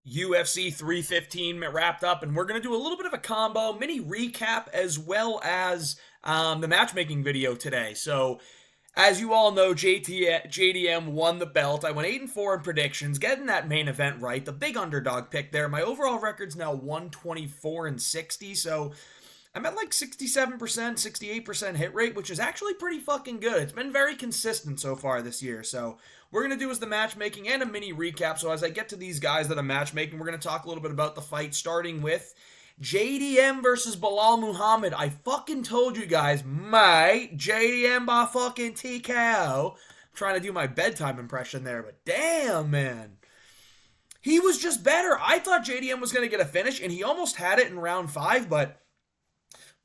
UFC 315 wrapped up, and we're going to do a little bit of a combo mini recap as well as the matchmaking video today. So, as you all know, JDM won the belt. I went 8-4 in predictions, getting that main event right. The big underdog pick there. My overall record's now 124-60, so I'm at like 67%, 68% hit rate, which is actually pretty fucking good. It's been very consistent so far this year. So, we're going to do is the matchmaking and a mini recap. So, as I get to these guys that I'm matchmaking, we're going to talk a little bit about the fight, starting with JDM versus Belal Muhammad. I fucking told you guys, mate, JDM by fucking TKO. I'm trying to do my bedtime impression there, but damn, man. He was just better. I thought JDM was going to get a finish, and he almost had it in round 5, but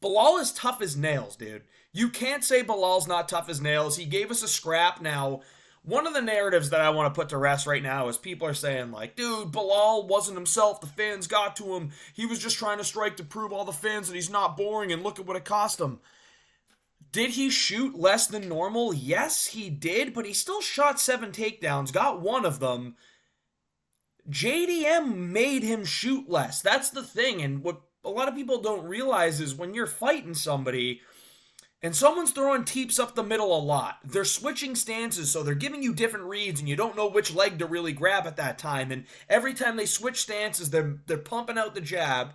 Belal is tough as nails, dude. You can't say Belal's not tough as nails. He gave us a scrap. Now, one of the narratives that I want to put to rest right now is people are saying, like, dude, Belal wasn't himself. The fans got to him. He was just trying to strike to prove all the fans that he's not boring, and look at what it cost him. Did he shoot less than normal? Yes, he did, but he still shot 7 takedowns, got one of them. JDM made him shoot less. That's the thing, and what a lot of people don't realize is when you're fighting somebody and someone's throwing teeps up the middle a lot, they're switching stances, so they're giving you different reads and you don't know which leg to really grab at that time, and every time they switch stances, they're pumping out the jab.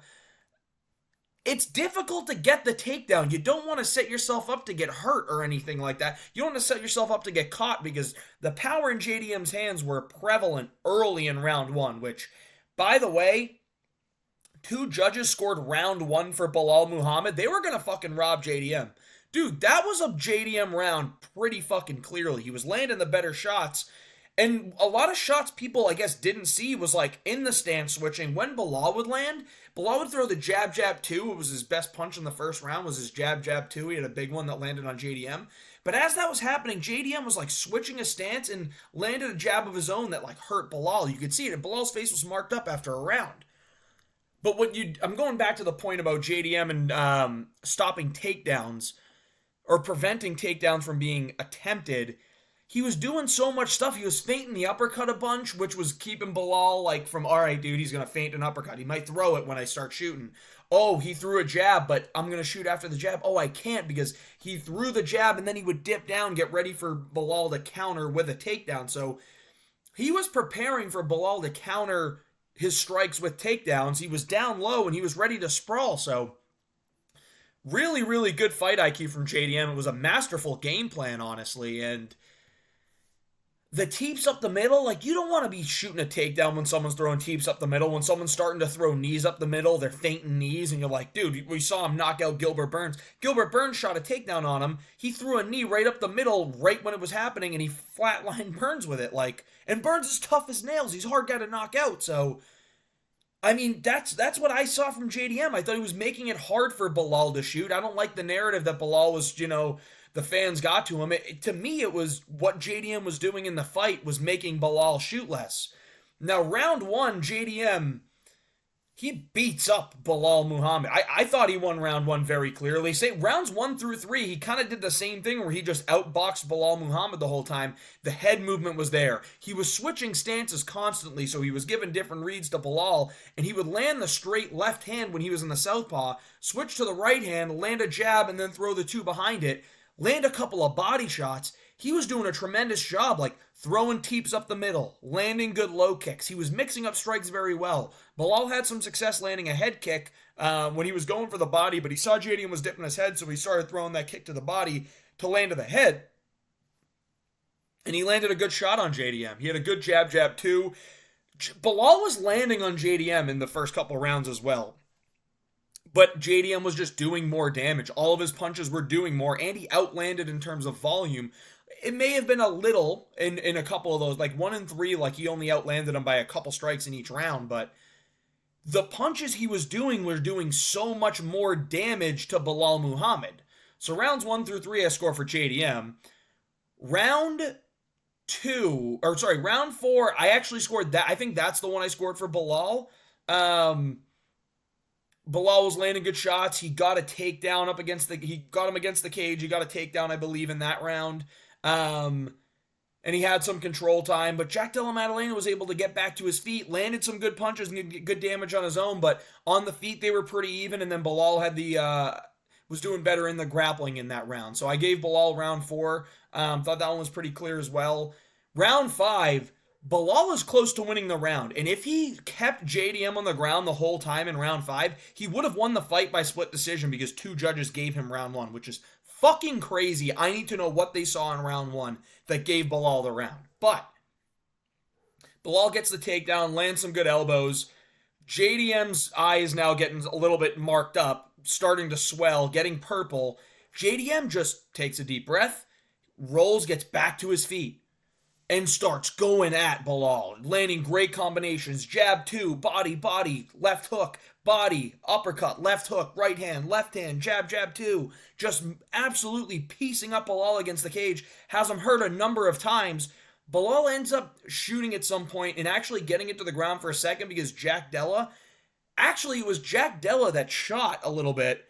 It's difficult to get the takedown. You don't want to set yourself up to get hurt or anything like that. You don't want to set yourself up to get caught, because the power in JDM's hands were prevalent early in round 1, which, by the way, 2 judges scored round 1 for Belal Muhammad. They were going to fucking rob JDM. Dude, that was a JDM round pretty fucking clearly. He was landing the better shots. And a lot of shots people, I guess, didn't see was like in the stance switching. When Belal would land, Belal would throw the jab, jab, 2. It was his best punch in the first round, was his jab, jab, 2. He had a big one that landed on JDM. But as that was happening, JDM was like switching a stance and landed a jab of his own that like hurt Belal. You could see it, and Belal's face was marked up after a round. But I'm going back to the point about JDM and stopping takedowns or preventing takedowns from being attempted. He was doing so much stuff. He was feinting the uppercut a bunch, which was keeping Belal like from, all right, dude, he's going to feint an uppercut. He might throw it when I start shooting. Oh, he threw a jab, but I'm going to shoot after the jab. Oh, I can't, because he threw the jab and then he would dip down, get ready for Belal to counter with a takedown. So he was preparing for Belal to counter his strikes with takedowns. He was down low and he was ready to sprawl. So really, really good fight IQ from JDM. It was a masterful game plan, honestly. And the teeps up the middle, like, you don't want to be shooting a takedown when someone's throwing teeps up the middle. When someone's starting to throw knees up the middle, they're feinting knees, and you're like, dude, we saw him knock out Gilbert Burns. Gilbert Burns shot a takedown on him. He threw a knee right up the middle right when it was happening, and he flatlined Burns with it. Like, and Burns is tough as nails. He's a hard guy to knock out. So, I mean, that's what I saw from JDM. I thought he was making it hard for Belal to shoot. I don't like the narrative that Belal was, the fans got to him. To me, it was what JDM was doing in the fight was making Belal shoot less. Now, round 1, JDM, he beats up Belal Muhammad. I thought he won round 1 very clearly. Say rounds 1 through 3, he kind of did the same thing where he just outboxed Belal Muhammad the whole time. The head movement was there. He was switching stances constantly, so he was giving different reads to Belal, and he would land the straight left hand when he was in the southpaw, switch to the right hand, land a jab, and then throw the 2 behind it, land a couple of body shots. He was doing a tremendous job, like throwing teeps up the middle, landing good low kicks. He was mixing up strikes very well. Belal had some success landing a head kick when he was going for the body, but he saw JDM was dipping his head, so he started throwing that kick to the body to land to the head. And he landed a good shot on JDM. He had a good jab, jab, 2. Belal was landing on JDM in the first couple rounds as well. But JDM was just doing more damage. All of his punches were doing more, and he outlanded in terms of volume. It may have been a little in a couple of those, like 1 and 3, like he only outlanded him by a couple strikes in each round, but the punches he was doing were doing so much more damage to Belal Muhammad. So rounds 1 through 3, I score for JDM. Round 4, I actually scored that. I think that's the one I scored for Belal. Belal was landing good shots. He got a takedown he got him against the cage. He got a takedown, I believe, in that round. and he had some control time, but Jack Della Maddalena was able to get back to his feet, landed some good punches and get good damage on his own, but on the feet they were pretty even, and then Bilal had was doing better in the grappling in that round. So I gave Bilal round 4. Thought that one was pretty clear as well. Round 5, Bilal is close to winning the round, and if he kept JDM on the ground the whole time in round 5, he would have won the fight by split decision because 2 judges gave him round 1, which is fucking crazy. I need to know what they saw in round 1 that gave Bilal the round. But Bilal gets the takedown, lands some good elbows. JDM's eye is now getting a little bit marked up, starting to swell, getting purple. JDM just takes a deep breath, rolls, gets back to his feet, and starts going at Bilal, landing great combinations. Jab 2, body, body, left hook, body, uppercut, left hook, right hand, jab, jab 2. Just absolutely piecing up Bilal against the cage. Has him hurt a number of times. Bilal ends up shooting at some point and actually getting it to the ground for a second because actually it was Jack Della that shot a little bit,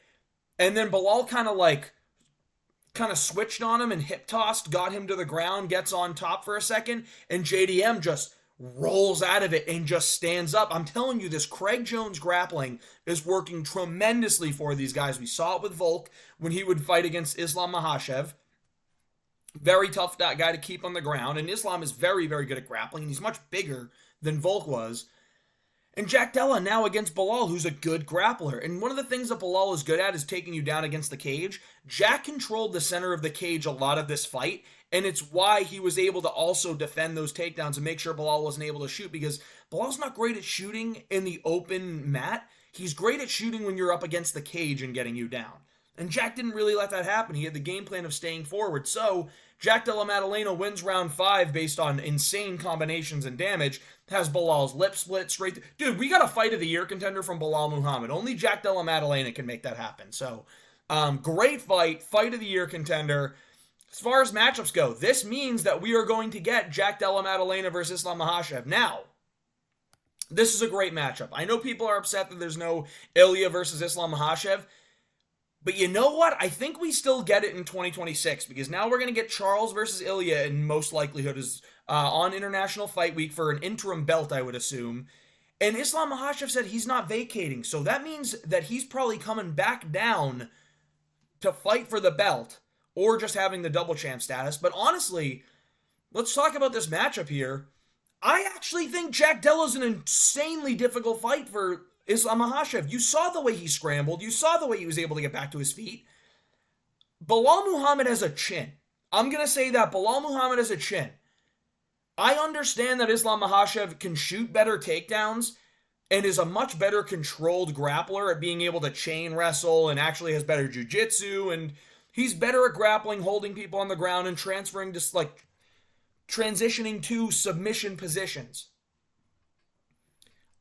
and then Bilal kind of switched on him and hip tossed, got him to the ground, gets on top for a second, and JDM just rolls out of it and just stands up. I'm telling you, this Craig Jones grappling is working tremendously for these guys. We saw it with Volk when he would fight against Islam Makhachev. Very tough that guy to keep on the ground, and Islam is very, very good at grappling, and he's much bigger than Volk was. And Jack Della now against Bilal, who's a good grappler. And one of the things that Bilal is good at is taking you down against the cage. Jack controlled the center of the cage a lot of this fight, and it's why he was able to also defend those takedowns and make sure Bilal wasn't able to shoot, because Bilal's not great at shooting in the open mat. He's great at shooting when you're up against the cage and getting you down. And Jack didn't really let that happen. He had the game plan of staying forward. So Jack Della Maddalena wins round 5 based on insane combinations and damage. Has Bilal's lip split straight. Dude, we got a fight of the year contender from Bilal Muhammad. Only Jack Della Maddalena can make that happen. So, great fight of the year contender. As far as matchups go, this means that we are going to get Jack Della Maddalena versus Islam Makhachev. Now, this is a great matchup. I know people are upset that there's no Ilya versus Islam Makhachev. But you know what? I think we still get it in 2026 because now we're going to get Charles versus Ilya in most likelihood is on International Fight Week for an interim belt, I would assume. And Islam Makhachev said he's not vacating. So that means that he's probably coming back down to fight for the belt or just having the double champ status. But honestly, let's talk about this matchup here. I actually think Jack Della's an insanely difficult fight for Islam Makhachev. You saw the way he scrambled. You saw the way he was able to get back to his feet. Bilal Muhammad has a chin. I'm going to say that Bilal Muhammad has a chin. I understand that Islam Makhachev can shoot better takedowns and is a much better controlled grappler at being able to chain wrestle and actually has better jiu-jitsu, and he's better at grappling, holding people on the ground and transferring just like transitioning to submission positions.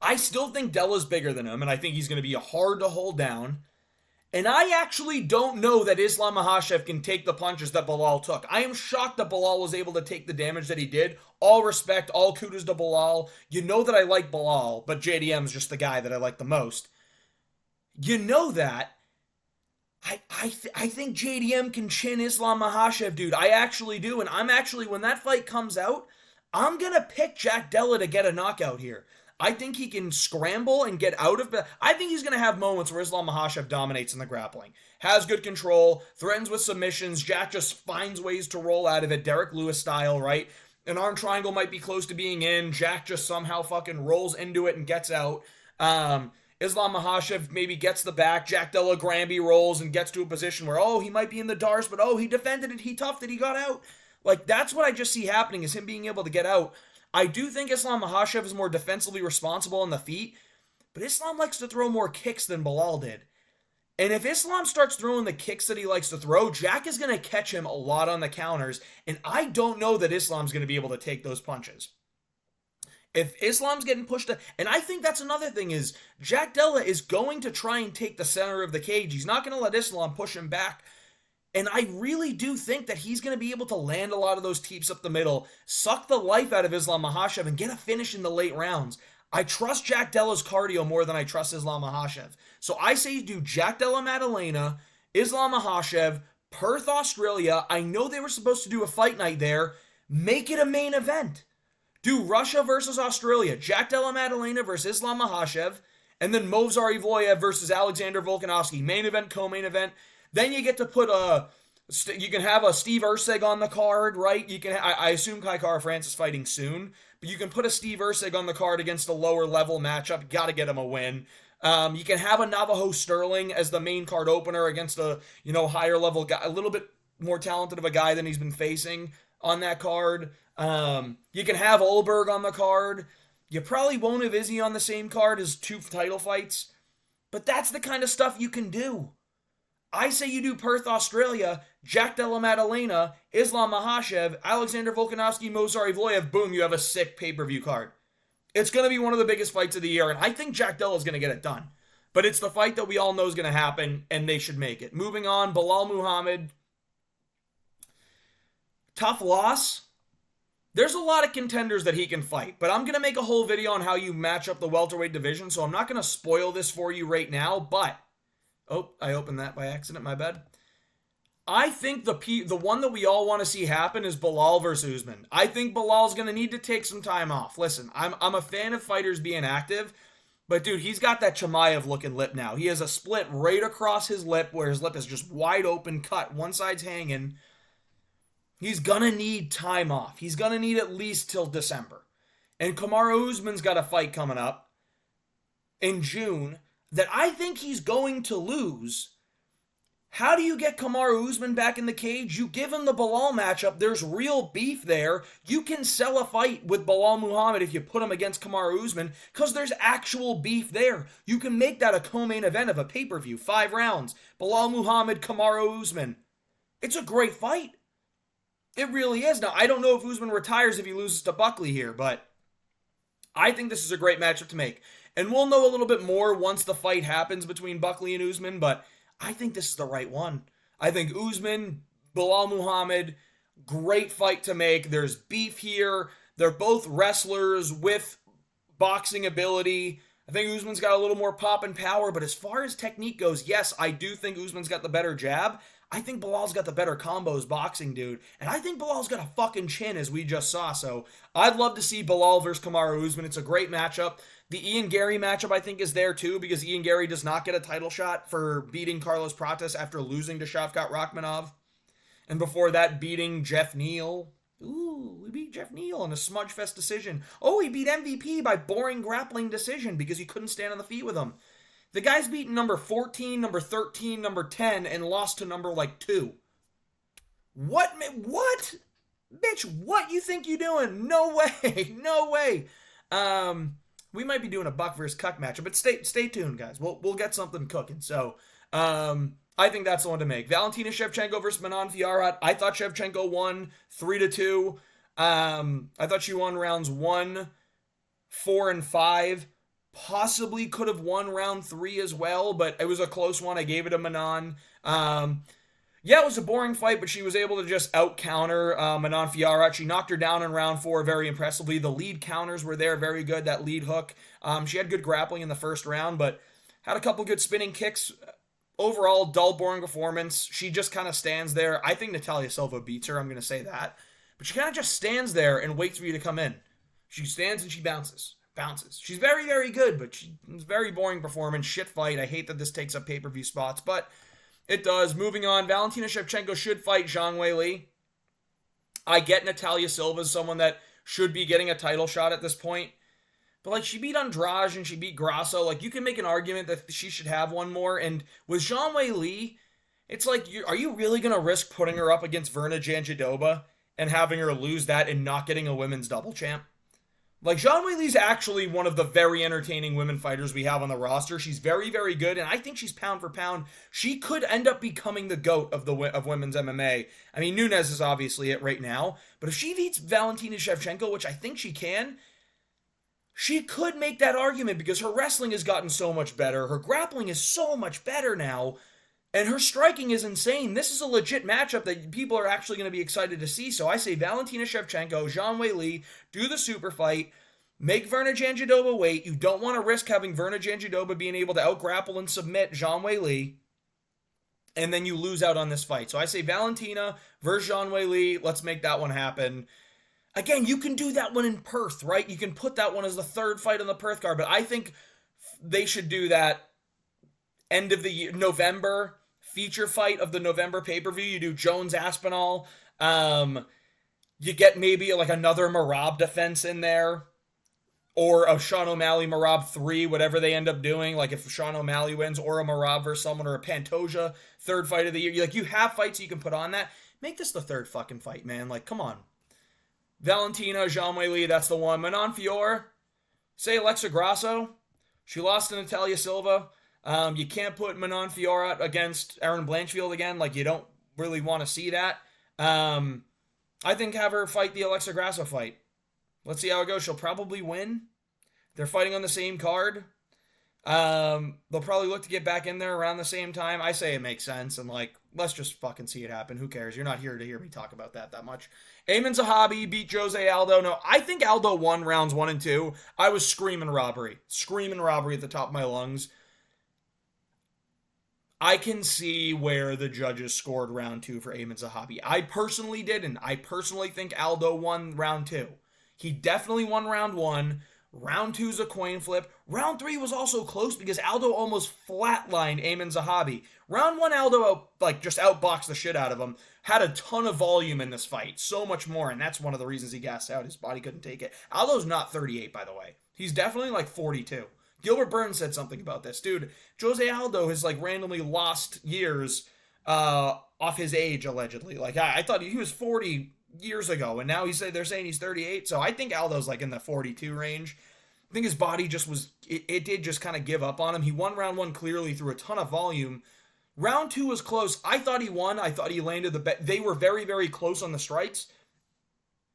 I still think Della's bigger than him, and I think he's going to be hard to hold down. And I actually don't know that Islam Makhachev can take the punches that Bilal took. I am shocked that Bilal was able to take the damage that he did. All respect, all kudos to Bilal. You know that I like Bilal, but JDM's just the guy that I like the most. You know that. I think JDM can chin Islam Makhachev, dude. I actually do, and I'm actually, when that fight comes out, I'm going to pick Jack Della to get a knockout here. I think he can scramble and get out of it. I think he's going to have moments where Islam Makhachev dominates in the grappling. Has good control, threatens with submissions. Jack just finds ways to roll out of it, Derek Lewis style, right? An arm triangle might be close to being in. Jack just somehow fucking rolls into it and gets out. Islam Makhachev maybe gets the back. Jack Della Granby rolls and gets to a position where, he might be in the Dars, but he defended it, he toughed it, he got out. Like, that's what I just see happening, is him being able to get out. I do think Islam Makhachev is more defensively responsible on the feet, but Islam likes to throw more kicks than Bilal did. And if Islam starts throwing the kicks that he likes to throw, Jack is going to catch him a lot on the counters, and I don't know that Islam's going to be able to take those punches. If Islam's getting pushed, and I think that's another thing, is Jack Della is going to try and take the center of the cage. He's not going to let Islam push him back. And I really do think that he's going to be able to land a lot of those teeps up the middle, suck the life out of Islam Makhachev, and get a finish in the late rounds. I trust Jack Della's cardio more than I trust Islam Makhachev. So I say do Jack Della Maddalena, Islam Makhachev, Perth, Australia. I know they were supposed to do a fight night there. Make it a main event. Do Russia versus Australia, Jack Della Maddalena versus Islam Makhachev, and then Movsar Evloev versus Alexander Volkanovski. Main event, co-main event. Then you get to put you can have a Steve Erceg on the card, right? You can. I assume Kai Kara France is fighting soon, but you can put a Steve Erceg on the card against a lower level matchup. Got to get him a win. You can have a Navajo Sterling as the main card opener against a higher level guy, a little bit more talented of a guy than he's been facing on that card. You can have Olberg on the card. You probably won't have Izzy on the same card as 2 title fights, but that's the kind of stuff you can do. I say you do Perth, Australia, Jack Della Maddalena, Islam Makhachev, Alexander Volkanovski, Movsar Evloev. Boom, you have a sick pay-per-view card. It's going to be one of the biggest fights of the year, and I think Jack Della is going to get it done. But it's the fight that we all know is going to happen, and they should make it. Moving on, Belal Muhammad. Tough loss. There's a lot of contenders that he can fight, but I'm going to make a whole video on how you match up the welterweight division, so I'm not going to spoil this for you right now, but... Oh, I opened that by accident, my bad. I think the one that we all want to see happen is Belal versus Usman. I think Belal's going to need to take some time off. Listen, I'm a fan of fighters being active, but dude, he's got that Chimaev-looking lip now. He has a split right across his lip where his lip is just wide open, cut. One side's hanging. He's going to need time off. He's going to need at least till December. And Kamaru Usman's got a fight coming up in June that I think he's going to lose. How do you get Kamaru Usman back in the cage? You give him the Belal matchup. There's real beef there. You can sell a fight with Belal Muhammad if you put him against Kamaru Usman because there's actual beef there. You can make that a co-main event of a pay-per-view. 5 rounds. Belal Muhammad, Kamaru Usman. It's a great fight. It really is. Now, I don't know if Usman retires if he loses to Buckley here, but I think this is a great matchup to make. And we'll know a little bit more once the fight happens between Buckley and Usman, but I think this is the right one. I think Usman, Belal Muhammad, great fight to make. There's beef here. They're both wrestlers with boxing ability. I think Usman's got a little more pop and power, but as far as technique goes, yes, I do think Usman's got the better jab. I think Belal's got the better combos boxing, dude. And I think Belal's got a fucking chin, as we just saw. So I'd love to see Belal versus Kamaru Usman. It's a great matchup. The Ian Gary matchup, I think, is there, too, because Ian Gary does not get a title shot for beating Carlos Prates after losing to Shavkat Rakhmonov. And before that, beating Jeff Neal. Ooh, we beat Jeff Neal in a smudge fest decision. Oh, he beat MVP by boring grappling decision because he couldn't stand on the feet with him. The guy's beaten number 14, number 13, number 10, and lost to number, 2. What? Bitch, what you think you doing? No way. No way. We might be doing a Buck versus Cuck matchup, but stay tuned, guys. We'll get something cooking. So, I think that's the one to make. Valentina Shevchenko versus Manon Fiorot. I thought Shevchenko won 3-2. I thought she won rounds 1, 4, and 5. Possibly could have won round 3 as well, but it was a close one. I gave it to Manon. Yeah, it was a boring fight, but she was able to just out-counter Manon Fiorot. She knocked her down in round 4 very impressively. The lead counters were there very good, that lead hook. She had good grappling in the first round, but had a couple good spinning kicks. Overall, dull, boring performance. She just kind of stands there. I think Natalia Silva beats her, I'm going to say that. But she kind of just stands there and waits for you to come in. She stands and she bounces. She's very, very good, but it's very boring performance. Shit fight. I hate that this takes up pay-per-view spots, but it does. Moving on, Valentina Shevchenko should fight Zhang Weili. I get Natalia Silva as someone that should be getting a title shot at this point. But, she beat Andrade and she beat Grasso. You can make an argument that she should have one more. And with Zhang Weili, it's are you really going to risk putting her up against Verna Jandiroba and having her lose that and not getting a women's double champ? Zhang Weili's actually one of the very entertaining women fighters we have on the roster. She's very, very good, and I think she's pound for pound. She could end up becoming the GOAT of women's MMA. I mean, Nunes is obviously it right now, but if she beats Valentina Shevchenko, which I think she can, she could make that argument because her wrestling has gotten so much better. Her grappling is so much better now, and her striking is insane. This is a legit matchup that people are actually going to be excited to see. So I say Valentina Shevchenko, Zhang Weili, do the super fight, make Verna Jandiroba wait. You don't want to risk having Verna Jandiroba being able to out-grapple and submit Zhang Weili, and then you lose out on this fight. So I say Valentina versus Zhang Weili. Let's make that one happen. Again, you can do that one in Perth, right? You can put that one as the third fight on the Perth card, but I think they should do that end of the year, November feature fight of the November pay-per-view. You do Jones Aspinall. You get maybe like another Marab defense in there, or a Sean O'Malley Marab 3, whatever they end up doing. Like if Sean O'Malley wins, or a Marab versus someone, or a Pantoja third fight of the year. You have fights you can put on that. Make this the third fucking fight, man. Like, come on. Valentina, Zhang Weili, that's the one. Manon Fior, say Alexa Grasso. She lost to Natalia Silva. You can't put Manon Fior out against Erin Blanchfield again. Like, you don't really want to see that. I think have her fight the Alexa Grasso fight. Let's see how it goes. She'll probably win. They're fighting on the same card. They'll probably look to get back in there around the same time. I say it makes sense, and like, let's just fucking see it happen. Who cares? You're not here to hear me talk about that much. Ayman Zahabi beat Jose Aldo. No, I think Aldo won rounds 1 and 2. I was screaming robbery at the top of my lungs. I can see where the judges scored round 2 for Ayman Zahabi. I personally didn't. I personally think Aldo won round 2. He definitely won round 1. Round 2 is a coin flip. Round 3 was also close because Aldo almost flatlined Ayman Zahabi. Round 1, Aldo just outboxed the shit out of him. Had a ton of volume in this fight. So much more, and that's one of the reasons he gassed out. His body couldn't take it. Aldo's not 38, by the way. He's definitely like 42. Gilbert Burns said something about this. Dude, Jose Aldo has like randomly lost years off his age, allegedly. Like, I thought he was 40 years ago, and now they're saying he's 38. So I think Aldo's like in the 42 range. I think his body just it did just kind of give up on him. He won round 1 clearly through a ton of volume. Round 2 was close. I thought he won. I thought he landed the bet. They were very, very close on the strikes.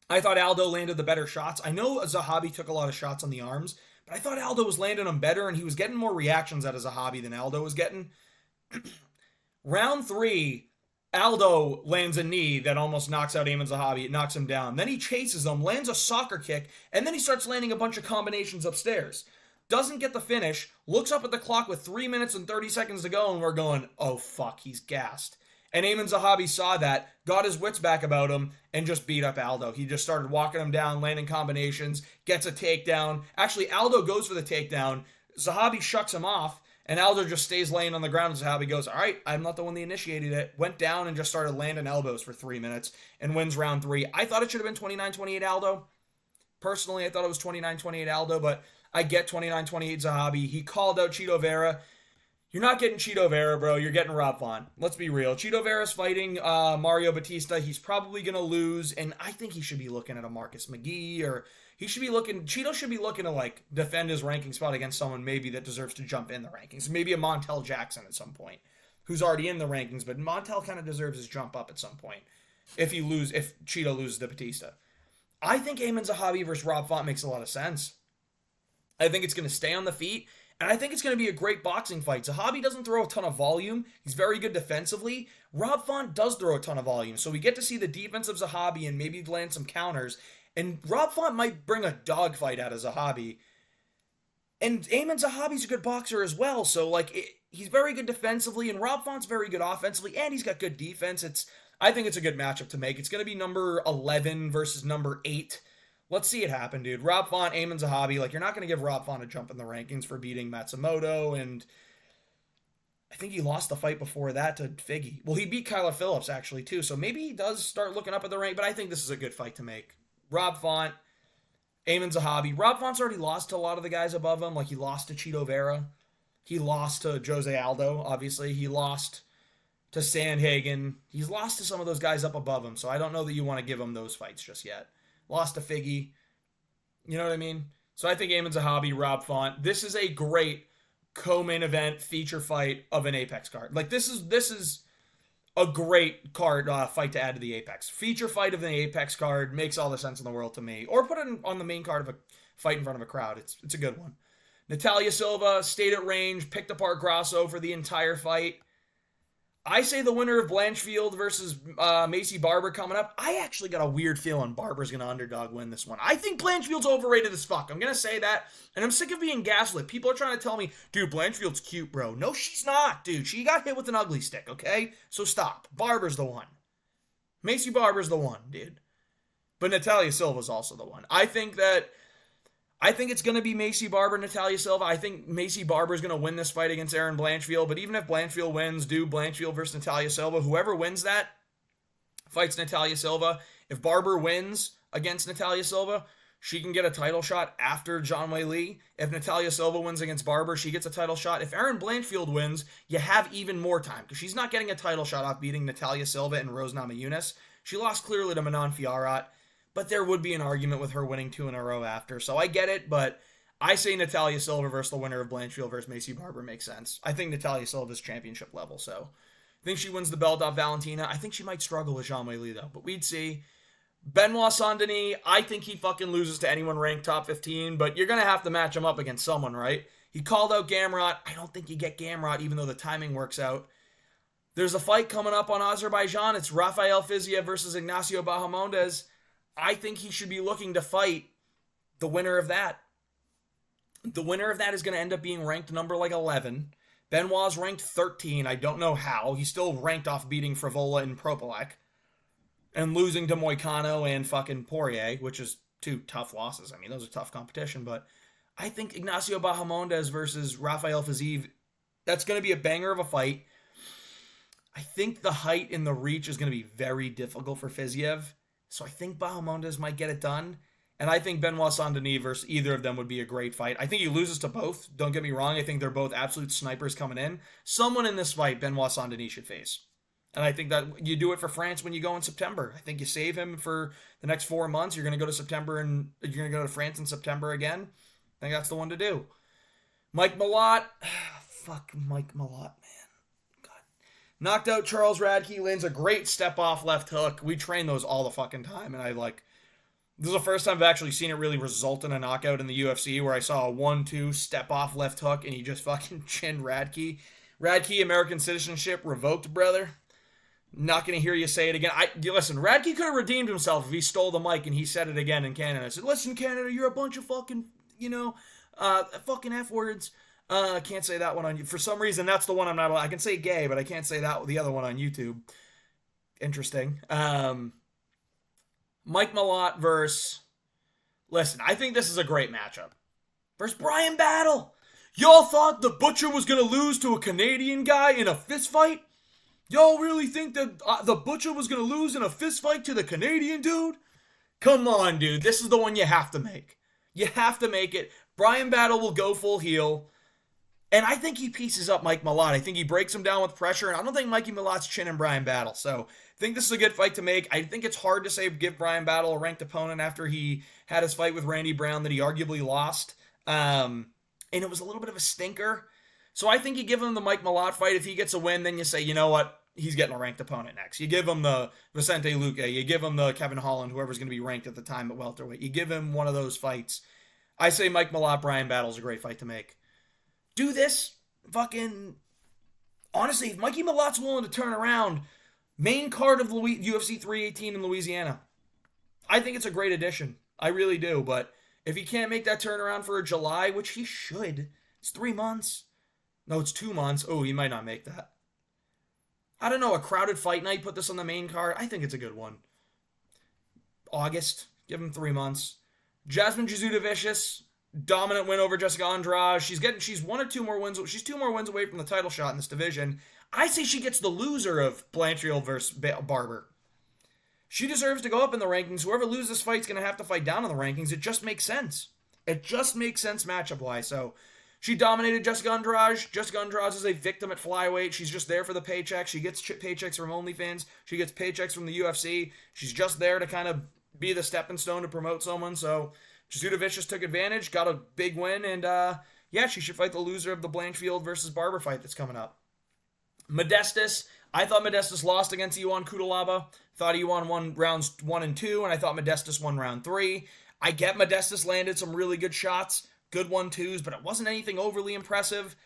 I thought Aldo landed the better shots. I know Zahabi took a lot of shots on the arms, but I thought Aldo was landing them better, and he was getting more reactions out of Zahabi than Aldo was getting. Round 3, Aldo lands a knee that almost knocks out Ayman Zahabi. It knocks him down. Then he chases him, lands a soccer kick, and then he starts landing a bunch of combinations upstairs. Doesn't get the finish, looks up at the clock with 3 minutes and 30 seconds to go, and we're going, oh fuck, he's gassed. And Ayman Zahabi saw that, got his wits back about him, and just beat up Aldo. He just started walking him down, landing combinations, gets a takedown. Actually, Aldo goes for the takedown. Zahabi shucks him off, and Aldo just stays laying on the ground. And Zahabi goes, all right, I'm not the one that initiated it. Went down and just started landing elbows for 3 minutes and wins round 3. I thought it should have been 29-28 Aldo. Personally, I thought it was 29-28 Aldo, but I get 29-28 Zahabi. He called out Chito Vera. You're not getting Chito Vera, bro. You're getting Rob Font. Let's be real. Chito Vera's fighting Mario Batista. He's probably going to lose, and I think he should be looking at a Marcus McGee, or Chito should be looking to, like, defend his ranking spot against someone maybe that deserves to jump in the rankings. Maybe a Montel Jackson at some point, who's already in the rankings, but Montel kind of deserves his jump up at some point if Chito loses to Batista. I think Ayman Zahabi versus Rob Font makes a lot of sense. I think it's going to stay on the feet, and I think it's going to be a great boxing fight. Zahabi doesn't throw a ton of volume. He's very good defensively. Rob Font does throw a ton of volume, so we get to see the defense of Zahabi and maybe land some counters. And Rob Font might bring a dogfight out of Zahabi. And Ayman Zahabi's a good boxer as well, so he's very good defensively, and Rob Font's very good offensively, and he's got good defense. I think it's a good matchup to make. It's going to be number 11 versus number 8. Let's see it happen, dude. Rob Font, Ayman Zahabi. You're not going to give Rob Font a jump in the rankings for beating Matsumoto, and I think he lost the fight before that to Figgy. Well, he beat Kyler Phillips, actually, too, so maybe he does start looking up at the rank, but I think this is a good fight to make. Rob Font, Ayman Zahabi. Rob Font's already lost to a lot of the guys above him. He lost to Chito Vera. He lost to Jose Aldo, obviously. He lost to Sandhagen. He's lost to some of those guys up above him, so I don't know that you want to give him those fights just yet. Lost to Figgy. You know what I mean? So I think Ayman Zahabi, Rob Font. This is a great co-main event feature fight of an Apex card. This is a great card fight to add to the Apex. Feature fight of an Apex card makes all the sense in the world to me. Or put it on the main card of a fight in front of a crowd. It's a good one. Natalia Silva stayed at range, picked apart Grasso for the entire fight. I say the winner of Blanchfield versus Macy Barber coming up. I actually got a weird feeling Barber's going to underdog win this one. I think Blanchfield's overrated as fuck. I'm going to say that. And I'm sick of being gaslit. People are trying to tell me, dude, Blanchfield's cute, bro. No, she's not, dude. She got hit with an ugly stick, okay? So stop. Barber's the one. Macy Barber's the one, dude. But Natalia Silva is also the one. I think it's going to be Macy Barber, Natalia Silva. I think Macy Barber is going to win this fight against Erin Blanchfield. But even if Blanchfield wins, do Blanchfield versus Natalia Silva. Whoever wins that fights Natalia Silva. If Barber wins against Natalia Silva, she can get a title shot after Zhang Weili. If Natalia Silva wins against Barber, she gets a title shot. If Erin Blanchfield wins, you have even more time because she's not getting a title shot off beating Natalia Silva and Rose Namajunas. She lost clearly to Manon Fiorot. But there would be an argument with her winning 2 in a row after. So I get it, but I say Natalia Silva versus the winner of Blanchfield versus Macy Barber makes sense. I think Natalia Silva is championship level, so I think she wins the belt off Valentina. I think she might struggle with Zhang Weili, though, but we'd see. Benoit Saint-Denis, I think he fucking loses to anyone ranked top 15, but you're going to have to match him up against someone, right? He called out Gamrot. I don't think you get Gamrot, even though the timing works out. There's a fight coming up on Azerbaijan. It's Rafael Fiziev versus Ignacio Bahamondes. I think he should be looking to fight the winner of that. The winner of that is going to end up being ranked number like 11. Benoit's ranked 13. I don't know how. He's still ranked off beating Frivola and Propolek. And losing to Moicano and fucking Poirier, which is 2 tough losses. I mean, those are tough competition. But I think Ignacio Bahamondes versus Rafael Fiziev, that's going to be a banger of a fight. I think the height and the reach is going to be very difficult for Fiziev. So I think Bahamondes might get it done. And I think Benoit Saint-Denis versus either of them would be a great fight. I think he loses to both. Don't get me wrong. I think they're both absolute snipers coming in. Someone in this fight, Benoit Saint-Denis should face. And I think that you do it for France when you go in September. I think you save him for the next 4 months. You're going to go to September and you're going to go to France in September again. I think that's the one to do. Mike Malott. Fuck Mike Malott, man. Knocked out Charles Radke, lands a great step-off left hook. We train those all the fucking time, and this is the first time I've actually seen it really result in a knockout in the UFC, where I saw a 1-2 step-off left hook, and he just fucking chinned Radke. Radke, American citizenship revoked, brother. Not going to hear you say it again. Listen, Radke could have redeemed himself if he stole the mic and he said it again in Canada. I said, listen, Canada, you're a bunch of fucking, fucking F-words. Can't say that one on you. For some reason, that's the one I'm not allowed. I can say gay, but I can't say the other one on YouTube. Interesting. Mike Malott versus... Listen, I think this is a great matchup. Versus Brian Battle. Y'all thought the Butcher was going to lose to a Canadian guy in a fist fight? Y'all really think that the Butcher was going to lose in a fist fight to the Canadian dude? Come on, dude. This is the one you have to make. You have to make it. Brian Battle will go full heel. And I think he pieces up Mike Malott. I think he breaks him down with pressure. And I don't think Mikey Malott's chinning Brian Battle. So I think this is a good fight to make. I think it's hard to say give Brian Battle a ranked opponent after he had his fight with Randy Brown that he arguably lost. And it was a little bit of a stinker. So I think you give him the Mike Malott fight. If he gets a win, then you say, you know what? He's getting a ranked opponent next. You give him the Vicente Luque. You give him the Kevin Holland, whoever's going to be ranked at the time at welterweight. You give him one of those fights. I say Mike Malott, Brian Battle is a great fight to make. Do this. Fucking... Honestly, if Mikey Malott's willing to turn around, main card of UFC 318 in Louisiana, I think it's a great addition. I really do. But if he can't make that turnaround for July, which he should, it's 3 months. No, it's 2 months. Oh, he might not make that. I don't know, a crowded fight night, put this on the main card. I think it's a good one. August, give him 3 months. Jasmine Jasudavicius, dominant win over Jessica Andrade. She's 1 or 2 more wins. She's 2 more wins away from the title shot in this division. I say she gets the loser of Blanchfield versus Barber. She deserves to go up in the rankings. Whoever loses this fight's going to have to fight down in the rankings. It just makes sense. It just makes sense matchup-wise. So she dominated Jessica Andrade. Jessica Andrade is a victim at flyweight. She's just there for the paycheck. She gets paychecks from OnlyFans. She gets paychecks from the UFC. She's just there to kind of be the stepping stone to promote someone. So Jasudavicius took advantage, got a big win, and she should fight the loser of the Blanchfield versus Barber fight that's coming up. Modestas. I thought Modestas lost against Iwan Kudalaba. Thought Iwan won rounds 1 and 2, and I thought Modestas won round 3. I get Modestas landed some really good shots, good 1-2s, but it wasn't anything overly impressive.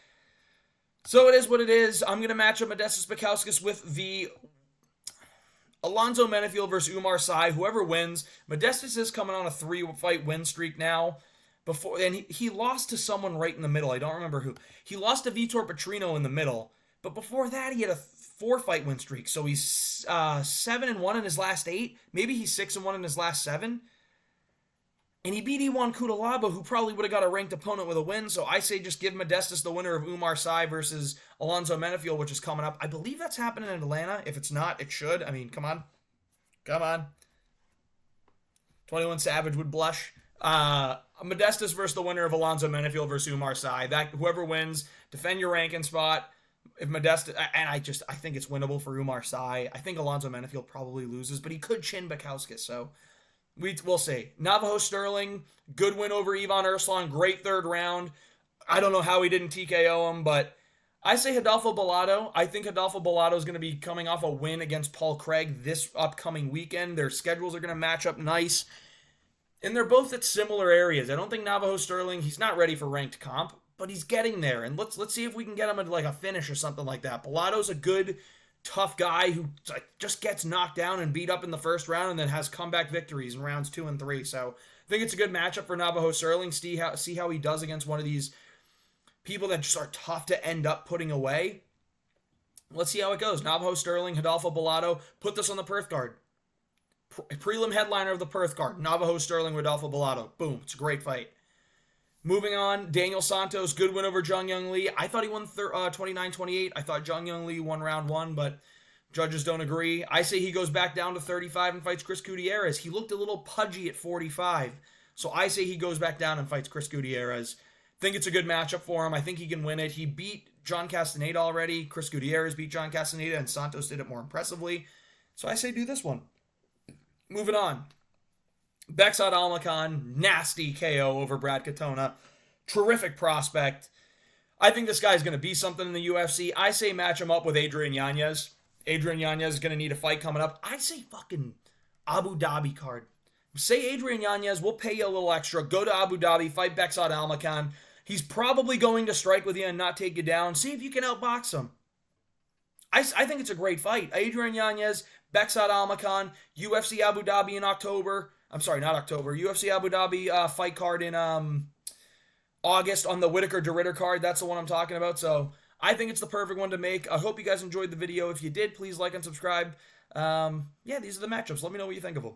So it is what it is. I'm going to match up Modestas Bukauskas with the Alonzo Menefield versus Umar Sy. Whoever wins, Modestas is coming on a 3-fight win streak now. And he lost to someone right in the middle. I don't remember who. He lost to Vitor Petrino in the middle. But before that, he had a 4-fight win streak. So he's 7-1 in his last 8. Maybe he's 6-1 in his last 7. And he beat Iwan Kudalaba, who probably would have got a ranked opponent with a win. So I say just give Modestas the winner of Umar Sy versus Alonzo Menefiel, which is coming up. I believe that's happening in Atlanta. If it's not, it should. I mean, come on. Come on. 21 Savage would blush. Modestas versus the winner of Alonzo Menefiel versus Umar Sy. That whoever wins, defend your ranking spot. If Modestas, and I think it's winnable for Umar Sy. I think Alonzo Menefiel probably loses, but he could chin Bukowskis, so we'll see. Navajo Sterling, good win over Ivan Urslan, great 3rd round. I don't know how he didn't TKO him, but I say Rodolfo Bellato. I think Rodolfo Bellato is going to be coming off a win against Paul Craig this upcoming weekend. Their schedules are going to match up nice. And they're both at similar areas. I don't think Navajo Sterling, he's not ready for ranked comp, but he's getting there. And let's see if we can get him at like a finish or something like that. Bellato's a good, tough guy who just gets knocked down and beat up in the first round and then has comeback victories in rounds 2 and 3. So I think it's a good matchup for Navajo Sterling. See how he does against one of these people that just are tough to end up putting away. Let's see how it goes. Navajo Sterling, Rodolfo Bellato. Put this on the Perth card. Prelim headliner of the Perth card. Navajo Sterling, Rodolfo Bellato. Boom. It's a great fight. Moving on, Daniel Santos, good win over Jung Young Lee. I thought he won 29-28. I thought Jung Young Lee won round 1, but judges don't agree. I say he goes back down to 35 and fights Chris Gutierrez. He looked a little pudgy at 45. So I say he goes back down and fights Chris Gutierrez. Think it's a good matchup for him. I think he can win it. He beat John Castaneda already. Chris Gutierrez beat John Castaneda, and Santos did it more impressively. So I say do this one. Moving on. Beksad Almakhan, nasty KO over Brad Katona. Terrific prospect. I think this guy's going to be something in the UFC. I say match him up with Adrian Yanez. Adrian Yanez is going to need a fight coming up. I say fucking Abu Dhabi card. Say Adrian Yanez, we'll pay you a little extra. Go to Abu Dhabi, fight Beksad Almakhan. He's probably going to strike with you and not take you down. See if you can outbox him. I think it's a great fight. Adrian Yanez, Beksad Almakhan, UFC Abu Dhabi in October. I'm sorry, not October. UFC Abu Dhabi fight card in August on the Whitaker DeRitter card. That's the one I'm talking about. So I think it's the perfect one to make. I hope you guys enjoyed the video. If you did, please like and subscribe. Yeah, these are the matchups. Let me know what you think of them.